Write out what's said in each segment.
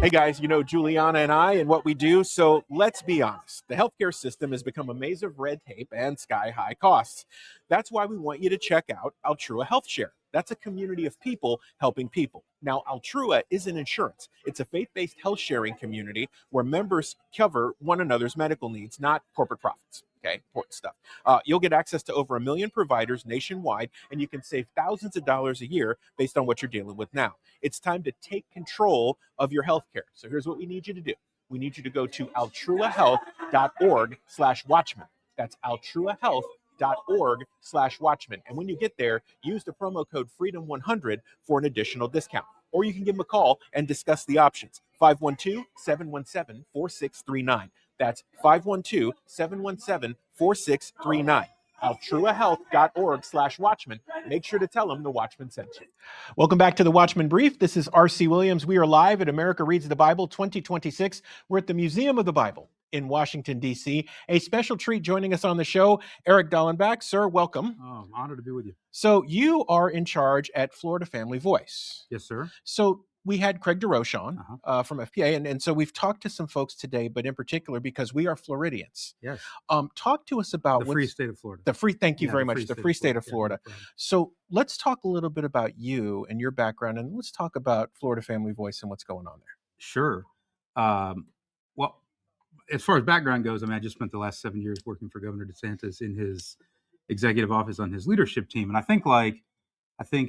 Hey guys, you know Juliana and I and what we do, so let's be honest. The healthcare system has become a maze of red tape and sky-high costs. That's why we want you to check out Altrua Health Share. That's a community of people helping people. Now, Altrua isn't insurance. It's a faith-based health sharing community where members cover one another's medical needs, not corporate profits. Okay, important stuff. You'll get access to over 1 million providers nationwide, and you can save thousands of dollars a year based on what you're dealing with now. It's time to take control of your healthcare. So here's what we need you to do. We need you to go to altruahealth.org/watchman. That's altruahealth.org/watchman. And when you get there, use the promo code FREEDOM100 for an additional discount. Or you can give them a call and discuss the options. 512-717-4639. That's 512-717-4639. altruahealth.org/watchman. Make sure to tell them the Watchman sent you. Welcome back to the Watchmen Brief. This is R.C. Williams. We are live at America Reads the Bible 2026. We're at the Museum of the Bible in Washington, D.C. A special treat joining us on the show, Erik Dellenback. Sir, welcome. Oh, I'm honored to be with you. So you are in charge at Florida Family Voice. Yes, sir. So we had Craig DeRoche on from FPA, and so we've talked to some folks today, but in particular because we are Floridians. Yes. Talk to us about the free state of Florida. Thank you very much. The free state of Florida. Yeah, no, so let's talk a little bit about you and your background, and let's talk about Florida Family Voice and what's going on there. Sure. Well, as far as background goes, I mean, I just spent the last 7 years working for Governor DeSantis in his executive office on his leadership team, and I think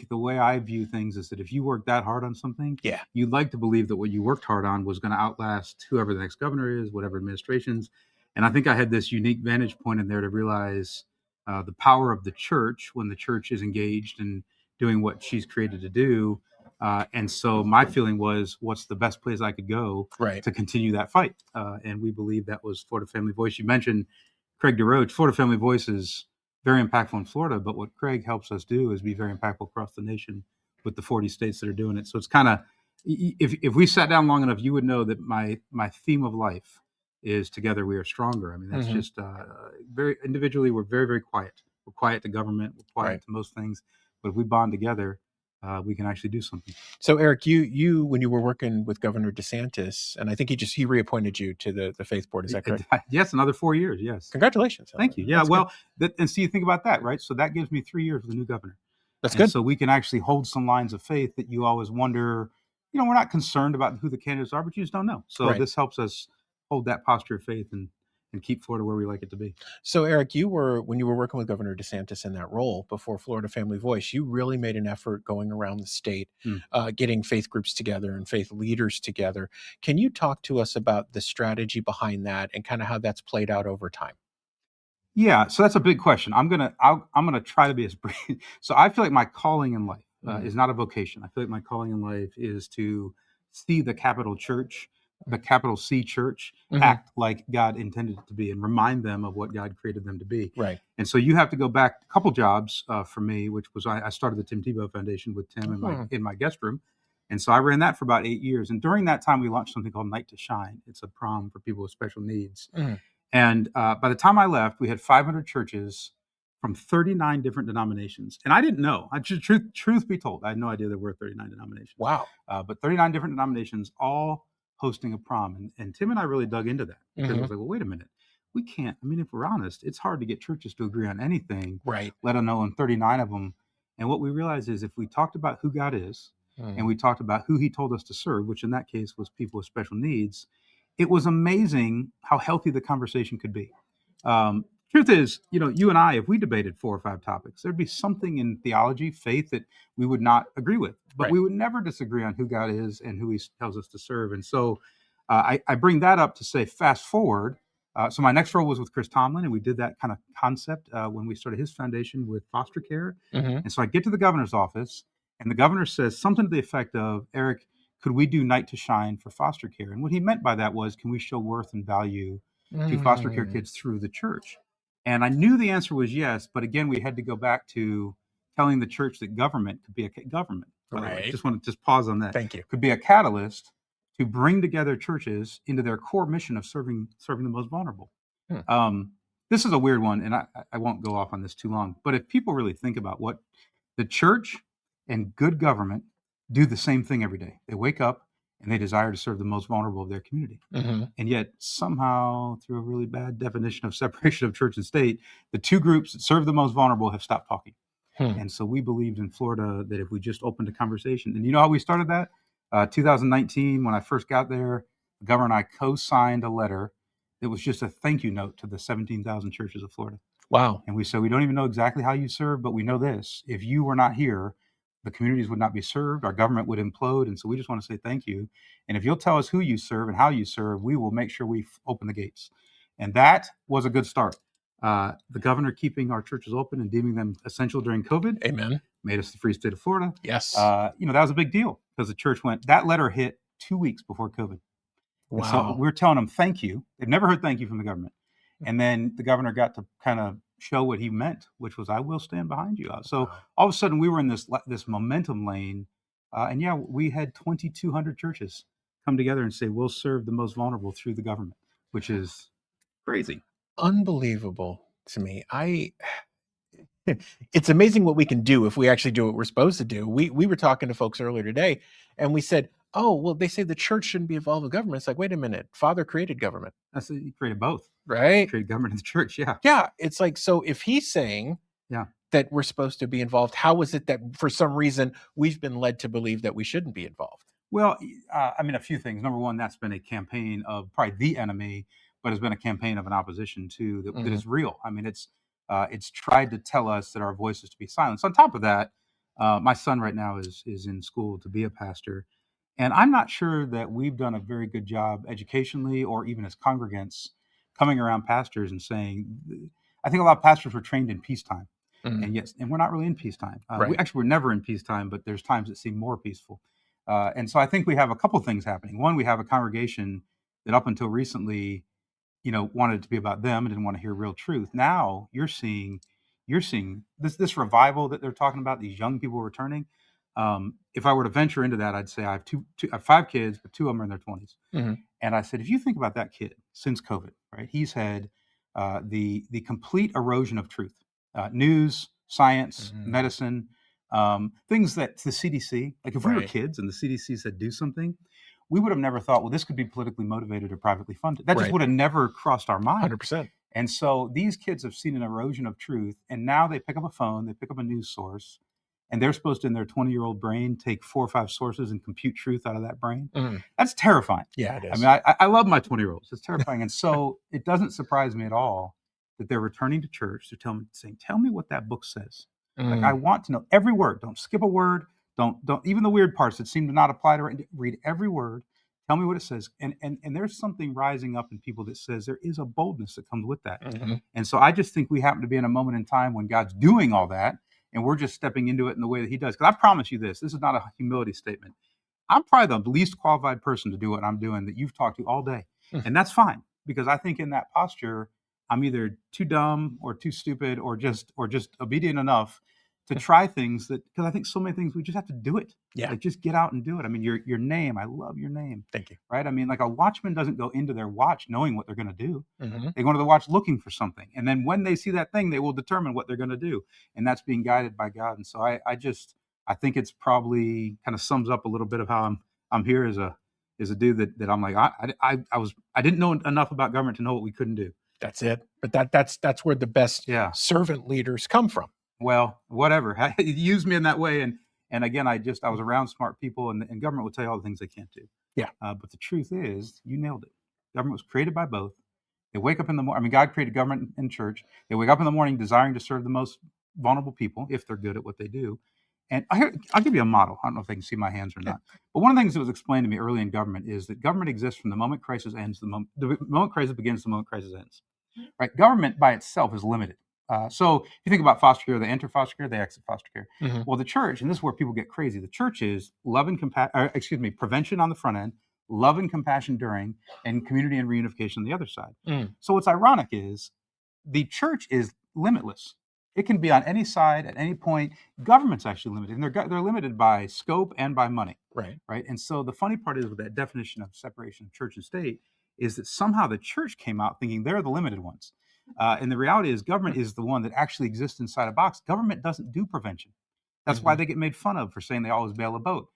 the way I view things is that if you work that hard on something, you'd like to believe that what you worked hard on was going to outlast whoever the next governor is, whatever administrations. And I think I had this unique vantage point in there to realize the power of the church when the church is engaged in doing what she's created to do. And so my feeling was, what's the best place I could go to continue that fight? And we believe that was Florida Family Voice. You mentioned Craig DeRoche. Florida Family Voice is very impactful in Florida, but what Craig helps us do is be very impactful across the nation with the 40 states that are doing it. So it's kind of, if we sat down long enough, you would know that my theme of life is together we are stronger. I mean, that's just very individually, we're very, very quiet. We're quiet to government, we're quiet to most things, but if we bond together, we can actually do something. So Erik, you when you were working with Governor DeSantis, and I think he reappointed you to the Faith Board, is that correct? Yes, another 4 years, yes. Congratulations. Thank you. Yeah, well, and so you think about that, right? So that gives me 3 years with the new governor. That's good. So we can actually hold some lines of faith that you always wonder, we're not concerned about who the candidates are, but you just don't know. So this helps us hold that posture of faith and keep Florida where we like it to be. So Erik, when you were working with Governor DeSantis in that role before Florida Family Voice, you really made an effort going around the state, getting faith groups together and faith leaders together. Can you talk to us about the strategy behind that and kind of how that's played out over time? Yeah, so that's a big question. I'm gonna try to be as brief. So I feel like my calling in life is not a vocation. I feel like my calling in life is to see the capital church, the capital C church, act like God intended it to be and remind them of what God created them to be. Right. And so you have to go back a couple jobs for me, which was I started the Tim Tebow Foundation with Tim in my guest room. And so I ran that for about 8 years. And during that time, we launched something called Night to Shine. It's a prom for people with special needs. And by the time I left, we had 500 churches from 39 different denominations. And I didn't know. Truth be told, I had no idea there were 39 denominations. Wow. But 39 different denominations, all hosting a prom. And Tim and I really dug into that because I was like, well, wait a minute. We can't. I mean, if we're honest, it's hard to get churches to agree on anything, let alone 39 of them. And what we realized is if we talked about who God is and we talked about who he told us to serve, which in that case was people with special needs, it was amazing how healthy the conversation could be. Truth is, you and I, if we debated 4 or 5 topics, there'd be something in theology, faith that we would not agree with, but we would never disagree on who God is and who he tells us to serve. And so I bring that up to say, fast forward. So my next role was with Chris Tomlin, and we did that kind of concept when we started his foundation with foster care. And so I get to the governor's office, and the governor says something to the effect of, Erik, could we do Night to Shine for foster care? And what he meant by that was, can we show worth and value to foster care kids through the church? And I knew the answer was yes, but again, we had to go back to telling the church that government could be a government. I just want to pause on that. Thank you. Could be a catalyst to bring together churches into their core mission of serving the most vulnerable. This is a weird one, and I won't go off on this too long. But if people really think about what, the church and good government do the same thing every day. They wake up, and they say, and they desire to serve the most vulnerable of their community. And yet somehow, through a really bad definition of separation of church and state, the two groups that serve the most vulnerable have stopped talking. And so we believed in Florida that if we just opened a conversation, and you know how we started that? 2019, when I first got there, the governor and I co-signed a letter that was just a thank you note to the 17,000 churches of Florida. Wow. And we said, we don't even know exactly how you serve, but we know this. If you were not here, the communities would not be served, our government would implode. And so we just want to say thank you. And if you'll tell us who you serve and how you serve, we will make sure we open the gates. And that was a good start. The governor keeping our churches open and deeming them essential during COVID. Amen. Made us the free state of Florida. Yes. That was a big deal because the church that letter hit 2 weeks before COVID. Wow. And so we're telling them thank you. They've never heard thank you from the government. And then the governor got to kind of show what he meant, which was, I will stand behind you. So all of a sudden we were in this momentum lane. And we had 2,200 churches come together and say, we'll serve the most vulnerable through the government, which is crazy. Unbelievable to me. It's amazing what we can do if we actually do what we're supposed to do. We were talking to folks earlier today and we said, oh, well, they say the church shouldn't be involved with government. It's like, wait a minute, Father created government. He created both. Right? He created government and the church, yeah. Yeah, it's like, so if he's saying that we're supposed to be involved, how is it that for some reason we've been led to believe that we shouldn't be involved? Well, a few things. Number one, that's been a campaign of probably the enemy, but it's been a campaign of an opposition too that is real. I mean, it's tried to tell us that our voice is to be silenced. On top of that, my son right now is in school to be a pastor. And I'm not sure that we've done a very good job educationally or even as congregants coming around pastors and saying, I think a lot of pastors were trained in peacetime. And we're not really in peacetime. We're never in peacetime, but there's times that seem more peaceful. And so I think we have a couple things happening. One, we have a congregation that up until recently, wanted it to be about them and didn't want to hear real truth. Now you're seeing this revival that they're talking about, these young people returning. If I were to venture into that, I'd say I have 5 kids, but 2 of them are in their 20s. And I said, if you think about that kid since COVID, right, he's had the complete erosion of truth, news, science, medicine, things that the CDC, like if we were kids and the CDC said do something, we would have never thought, well, this could be politically motivated or privately funded. That just would have never crossed our mind. 100%. And so these kids have seen an erosion of truth, and now they pick up a phone, they pick up a news source, and they're supposed to, in their 20-year-old brain, take 4 or 5 sources and compute truth out of that brain. That's terrifying. Yeah, it is. I mean, I love my 20-year-olds. It's terrifying. And so it doesn't surprise me at all that they're returning to church to saying, tell me what that book says. Like, I want to know every word. Don't skip a word. Don't even the weird parts that seem to not apply to it. Read every word. Tell me what it says. And there's something rising up in people that says there is a boldness that comes with that. And so I just think we happen to be in a moment in time when God's doing all that, and we're just stepping into it in the way that he does. Because I promise you this is not a humility statement. I'm probably the least qualified person to do what I'm doing that you've talked to all day. And that's fine, because I think in that posture, I'm either too dumb or too stupid or just obedient enough to try things because I think so many things we just have to do it. Yeah. Like, just get out and do it. I mean, your name, I love your name. Thank you. Right? I mean, like, a watchman doesn't go into their watch knowing what they're going to do. They go into the watch looking for something. And then when they see that thing, they will determine what they're going to do. And that's being guided by God. And so I think it's probably kind of sums up a little bit of how I'm here as a dude that I'm like, I didn't know enough about government to know what we couldn't do. That's it. But that's where the best servant leaders come from. Well, whatever. Use me in that way. And again, I was around smart people, and government will tell you all the things they can't do. Yeah. But the truth is, you nailed it. Government was created by both. They wake up in the morning. I mean, God created government and church. They wake up in the morning desiring to serve the most vulnerable people if they're good at what they do. And I'll give you a model. I don't know if they can see my hands or not. But one of the things that was explained to me early in government is that government exists from the moment crisis ends, the moment crisis begins, the moment crisis ends. Right? Government by itself is limited. So if you think about foster care, they enter foster care, they exit foster care. Well, the church, and this is where people get crazy, the church is prevention on the front end, love and compassion during, and community and reunification on the other side. So what's ironic is the church is limitless. It can be on any side at any point. Government's actually limited, and they're limited by scope and by money. Right. And so the funny part is with that definition of separation of church and state is that somehow the church came out thinking they're the limited ones. And the reality is government is the one that actually exists inside a box. Government doesn't do prevention. That's why they get made fun of for saying they always bail a boat.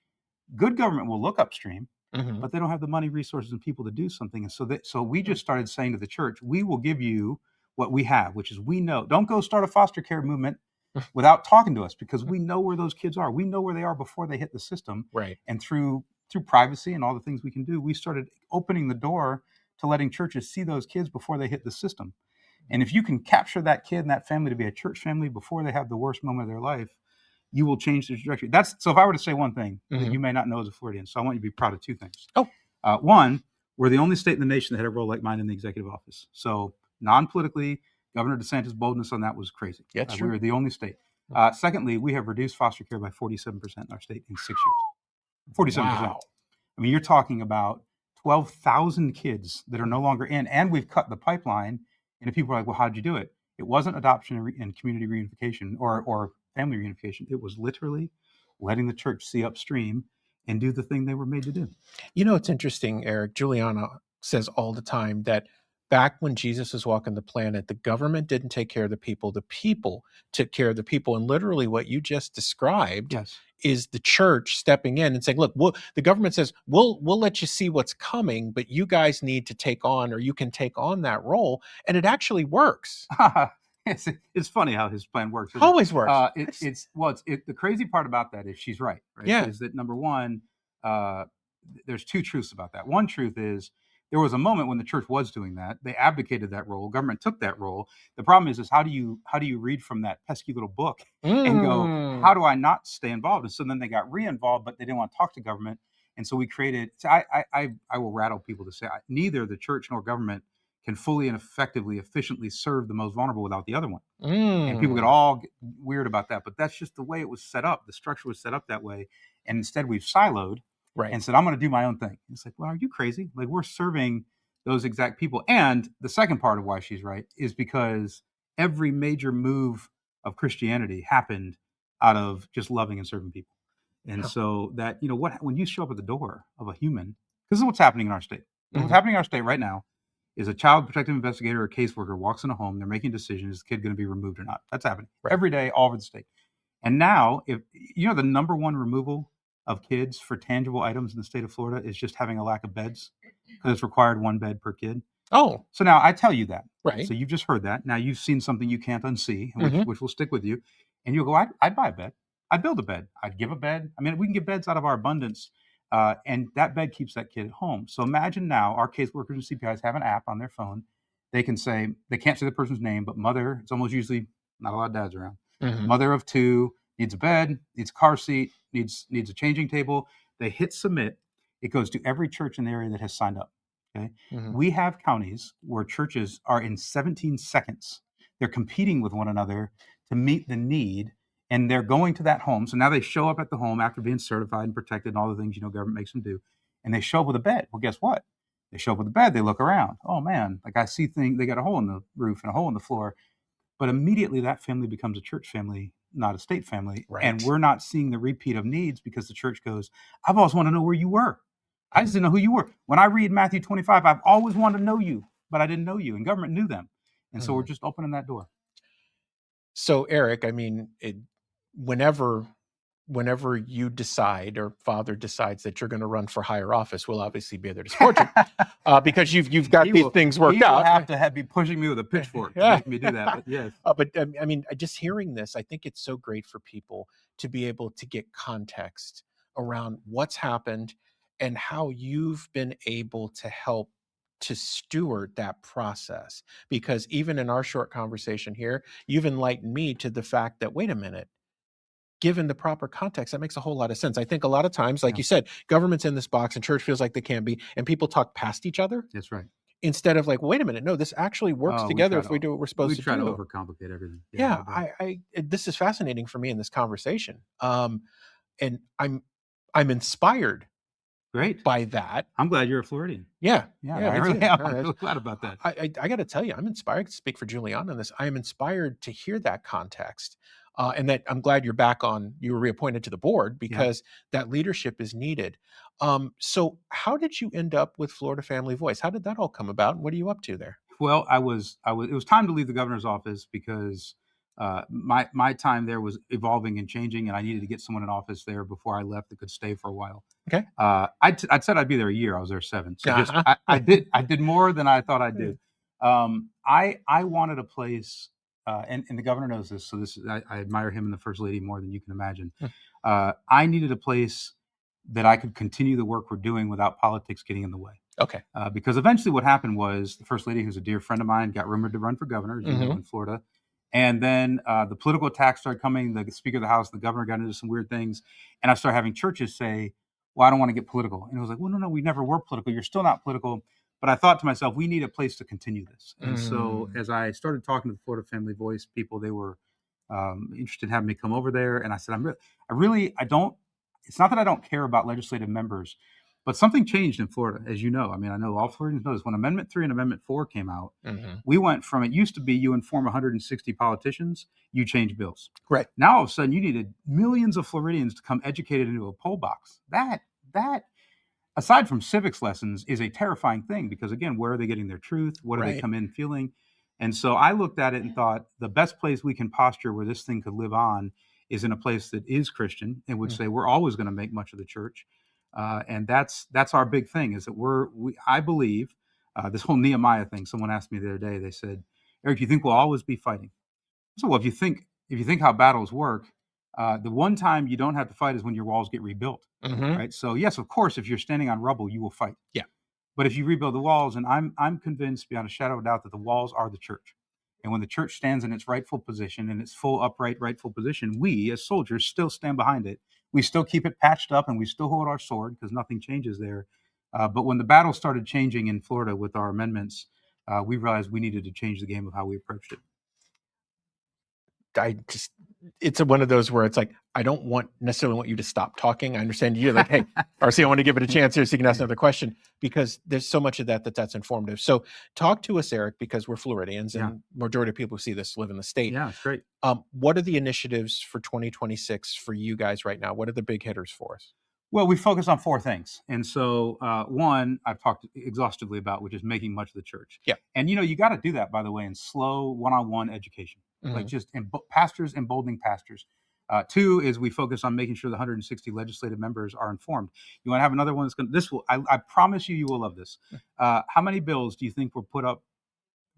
Good government will look upstream. but they don't have the money, resources, and people to do something. And so we just started saying to the church, we will give you what we have, which is we know. Don't go start a foster care movement without talking to us, because we know where those kids are. We know where they are before they hit the system. Right. And through privacy and all the things we can do, we started opening the door to letting churches see those kids before they hit the system. And if you can capture that kid and that family to be a church family before they have the worst moment of their life, you will change the trajectory. So if I were to say one thing that you may not know as a Floridian, so I want you to be proud of two things. One, we're the only state in the nation that had a role like mine in the executive office. So non-politically, Governor DeSantis' boldness on that was crazy. Yeah, we were the only state. Secondly, we have reduced foster care by 47% in our state in 6 years. 47%. Wow. I mean, you're talking about 12,000 kids that are no longer in, and we've cut the pipeline. And if people are like, well, how'd you do it? It wasn't adoption and community reunification or family reunification. It was literally letting the church see upstream and do the thing they were made to do. You know, it's interesting, Eric. Juliana says all the time that back when Jesus was walking the planet, the government didn't take care of the people took care of the people. And literally what you just described is the church stepping in and saying, look, the government says, we'll let you see what's coming, but you guys need to take on, or you can take on that role. And it actually works. It's funny how his plan works. Always works. The crazy part about that is she's right? Yeah. Is that number one, there's two truths about that. One truth is there was a moment when the church was doing that. They abdicated that role. Government took that role. The problem is how do you read from that pesky little book and go, how do I not stay involved? And so then they got re-involved, but they didn't want to talk to government. And so we created, I will rattle people to say, neither the church nor government can fully and effectively, efficiently serve the most vulnerable without the other one. And people get all weird about that, but that's just the way it was set up. The structure was set up that way. And instead we've siloed and said, I'm going to do my own thing. It's like, well, are you crazy? Like, we're serving those exact people. And the second part of why she's right is because every major move of Christianity happened out of just loving and serving people. And so that, when you show up at the door of a human, this is what's happening in our state. What's happening in our state right now is a child protective investigator or caseworker walks in a home, they're making decisions, is the kid going to be removed or not? That's happening every day, all over the state. And now, if the number one removal of kids for tangible items in the state of Florida is just having a lack of beds, because it's required one bed per kid. Oh. So now I tell you that. Right. So you've just heard that. Now you've seen something you can't unsee, which will stick with you. And you'll go, I'd buy a bed. I'd build a bed. I'd give a bed. I mean, we can get beds out of our abundance. And that bed keeps that kid at home. So imagine now our caseworkers and CPIs have an app on their phone. They can say, they can't say the person's name, but mother, it's almost usually not a lot of dads around. Mother of two, needs a bed, needs a car seat, needs a changing table. They hit submit. It goes to every church in the area that has signed up. Okay. We have counties where churches are in 17 seconds. They're competing with one another to meet the need. And they're going to that home. So now they show up at the home after being certified and protected and all the things, government makes them do. And they show up with a bed. Well, guess what? They show up with a bed. They look around. Oh, man, like I see things. They got a hole in the roof and a hole in the floor. But immediately that family becomes a church family, not a state family. Right. And we're not seeing the repeat of needs because the church goes, I've always wanted to know where you were. I just didn't know who you were. When I read Matthew 25, I've always wanted to know you, but I didn't know you. And government knew them. And so we're just opening that door. So, Eric, I mean, whenever you decide, or Father decides that you're going to run for higher office, we'll obviously be there to support you because you've got these things worked out. He will have to be pushing me with a pitchfork to make me do that. But yes. But I mean, just hearing this, I think it's so great for people to be able to get context around what's happened and how you've been able to help to steward that process. Because even in our short conversation here, you've enlightened me to the fact that, wait a minute, given the proper context, that makes a whole lot of sense. I think a lot of times, like you said, government's in this box and church feels like they can be, and people talk past each other. That's right. Instead of like, wait a minute, no, this actually works together if we do what we're supposed to do. We try to overcomplicate everything. Yeah, this is fascinating for me in this conversation. And I'm inspired. Great. By that. I'm glad you're a Floridian. Yeah. I really am. I'm really glad about that. I got to tell you, I'm inspired to speak for Juliana on this. I am inspired to hear that context. And that I'm glad you were reappointed to the board because that leadership is needed. So how did you end up with Florida Family Voice? How did that all come about? What are you up to there? Well, it was time to leave the governor's office because My time there was evolving and changing, and I needed to get someone in office there before I left that could stay for a while. Okay. I'd said I'd be there a year. I was there 7. So just I did more than I thought I'd do. I wanted a place, and the governor knows this. So I admire him and the first lady more than you can imagine. I needed a place that I could continue the work we're doing without politics getting in the way. Okay. Because eventually what happened was the first lady, who's a dear friend of mine, got rumored to run for governor, as you know, in Florida. And then the political attacks started coming. The Speaker of the House, the governor got into some weird things. And I started having churches say, well, I don't want to get political. And it was like, well, no, we never were political. You're still not political. But I thought to myself, we need a place to continue this. And so as I started talking to the Florida Family Voice people, they were interested in having me come over there. And I said, I don't, it's not that I don't care about legislative members, but something changed in Florida, as you know. I mean, I know all Floridians know this. When Amendment 3 and Amendment 4 came out, we went from, it used to be you inform 160 politicians, you change bills. Right. Now, all of a sudden, you needed millions of Floridians to come educated into a poll box. That, aside from civics lessons, is a terrifying thing because, again, where are they getting their truth? What do they come in feeling? And so I looked at it and thought the best place we can posture where this thing could live on is in a place that is Christian and would say we're always going to make much of the church. And that's our big thing is that I believe this whole Nehemiah thing. Someone asked me the other day, they said, Eric, you think we'll always be fighting? So, well, if you think how battles work, the one time you don't have to fight is when your walls get rebuilt, right? So yes, of course, if you're standing on rubble, you will fight. Yeah. But if you rebuild the walls, and I'm convinced beyond a shadow of a doubt that the walls are the church. And when the church stands in its rightful position, in its full upright rightful position, we as soldiers still stand behind it. We still keep it patched up and we still hold our sword because nothing changes there. But when the battle started changing in Florida with our amendments, we realized we needed to change the game of how we approached it. It's one of those where it's like, I don't necessarily want you to stop talking. I understand you're like, hey, RC, I want to give it a chance here so you can ask another question because there's so much of that's informative. So talk to us, Eric, because we're Floridians and majority of people who see this live in the state. Yeah, it's great. What are the initiatives for 2026 for you guys right now? What are the big hitters for us? Well, we focus on 4 things. And so one, I've talked exhaustively about, which is making much of the church. Yeah. And, you got to do that, by the way, in slow one-on-one education, like just pastors emboldening pastors. 2 is we focus on making sure the 160 legislative members are informed. You want to have another one that's I promise you will love this. How many bills do you think were put up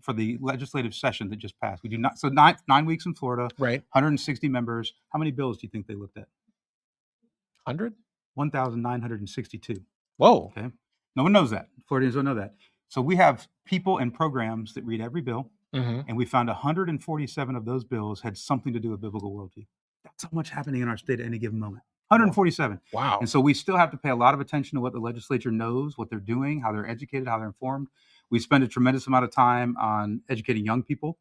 for the legislative session that just passed? We do not. So 9 weeks in Florida, right? 160 members. How many bills do you think they looked at? 100? 1,962. Whoa. Okay. No one knows that. Floridians don't know that. So we have people and programs that read every bill. And we found 147 of those bills had something to do with biblical worldview. That's how much happening in our state at any given moment. 147. Wow. And so we still have to pay a lot of attention to what the legislature knows, what they're doing, how they're educated, how they're informed. We spend a tremendous amount of time on educating young people.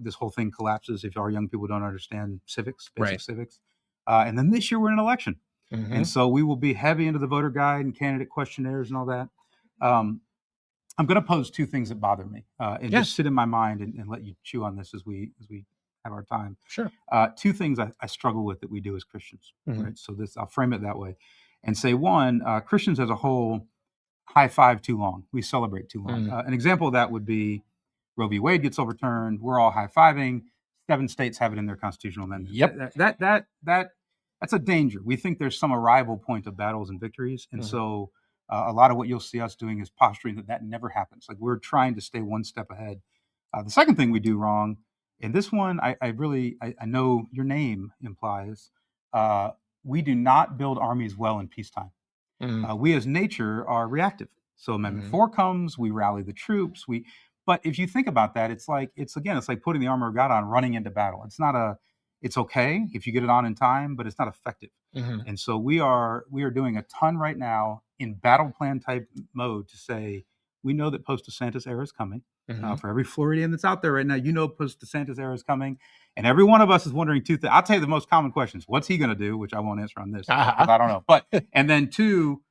This whole thing collapses if our young people don't understand civics, basic civics. And then this year we're in an election. And so we will be heavy into the voter guide and candidate questionnaires and all that. I'm going to pose 2 things that bother me and just sit in my mind and let you chew on this as we have our time. Sure. 2 things I struggle with that we do as Christians. Right. So I'll frame it that way and say, 1, Christians as a whole high five too long. We celebrate too long. An example of that would be Roe v. Wade gets overturned. We're all high fiving. 7 states have it in their constitutional amendment. Yep. That's a danger. We think there's some arrival point of battles and victories. And so a lot of what you'll see us doing is posturing that never happens. Like we're trying to stay one step ahead. The second thing we do wrong, and this one I know your name implies, we do not build armies well in peacetime. We as nature are reactive. So Amendment 4 comes, we rally the troops. But if you think about that, it's like putting the armor of God on, running into battle. It's okay if you get it on in time, but it's not effective. And so we are doing a ton right now in battle plan type mode to say, we know that post-DeSantis era is coming. For every Floridian that's out there right now, post-DeSantis era is coming. And every one of us is wondering 2 things. I'll tell you the most common questions. What's he going to do? Which I won't answer on this. I don't know. But, and then 2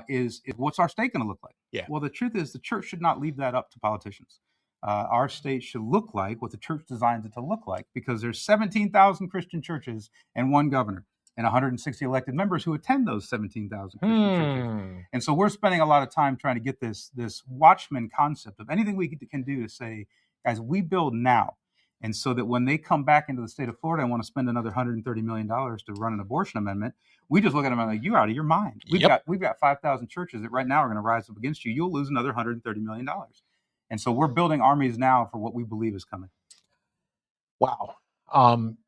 is what's our state going to look like? Yeah. Well, the truth is the church should not leave that up to politicians. Our state should look like what the church designs it to look like, because there's 17,000 Christian churches and 1 governor and 160 elected members who attend those 17,000 Christian churches. And so we're spending a lot of time trying to get this Watchmen concept of anything we can do to say, guys, we build now. And so that when they come back into the state of Florida and want to spend another $130 million to run an abortion amendment, we just look at them and like, you're out of your mind. We've got 5,000 churches that right now are going to rise up against you. You'll lose another $130 million. And so we're building armies now for what we believe is coming. Wow.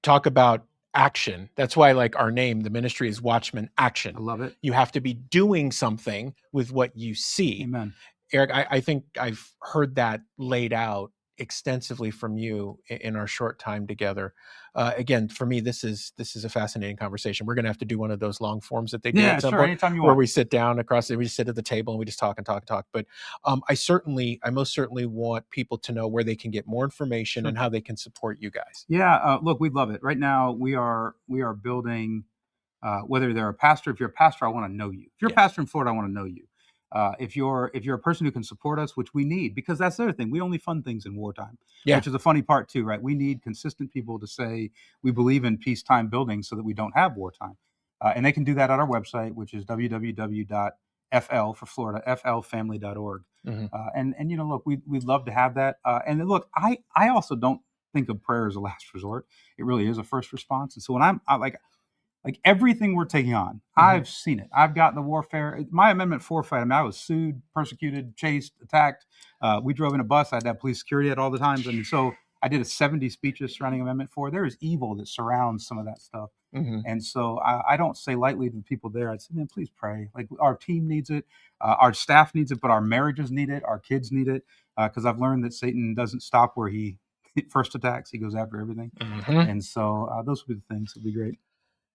Talk about action. That's why, like, our name, the ministry is Watchmen Action. I love it. You have to be doing something with what you see. Amen. Erik, I think I've heard that laid out extensively from you in our short time together. Again, for me, this is a fascinating conversation. We're going to have to do one of those long forms that they do at some point, anytime you where want. we sit down across, we just sit at the table and we just talk and talk and talk. But I most certainly want people to know where they can get more information and how they can support you guys. Yeah, look, we'd love it. Right now, we are building. Whether they're a pastor, if you're a pastor, I want to know you. If you're a pastor in Florida, I want to know you. If you're a person who can support us, which we need, because that's the other thing, we only fund things in wartime, which is a funny part too, right? We need consistent people to say we believe in peacetime building so that we don't have wartime, and they can do that at our website, which is www.fl for Florida, flfamily.org. And you know, look, we'd love to have that. And look, I also don't think of prayer as a last resort. It really is a first response. And so when I like everything we're taking on, I've seen it. I've gotten the warfare. My Amendment 4 fight, I mean, I was sued, persecuted, chased, attacked. We drove in a bus. I had to have police security at all the times. And so I did 70 speeches surrounding Amendment 4. There is evil that surrounds some of that stuff. And so I don't say lightly to the people there. I'd say, man, please pray. Like, our team needs it. Our staff needs it, but our marriages need it. Our kids need it. Because I've learned that Satan doesn't stop where he first attacks. He goes after everything. And so those would be the things that would be great.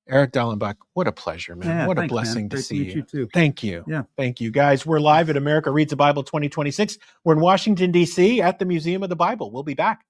Erik Dellenback, what a pleasure, man. Yeah, what thanks, a blessing man. to Great see meet you too. Thank you. Yeah. Thank you, guys. We're live at America Reads the Bible 2026. We're in Washington, D.C. at the Museum of the Bible. We'll be back.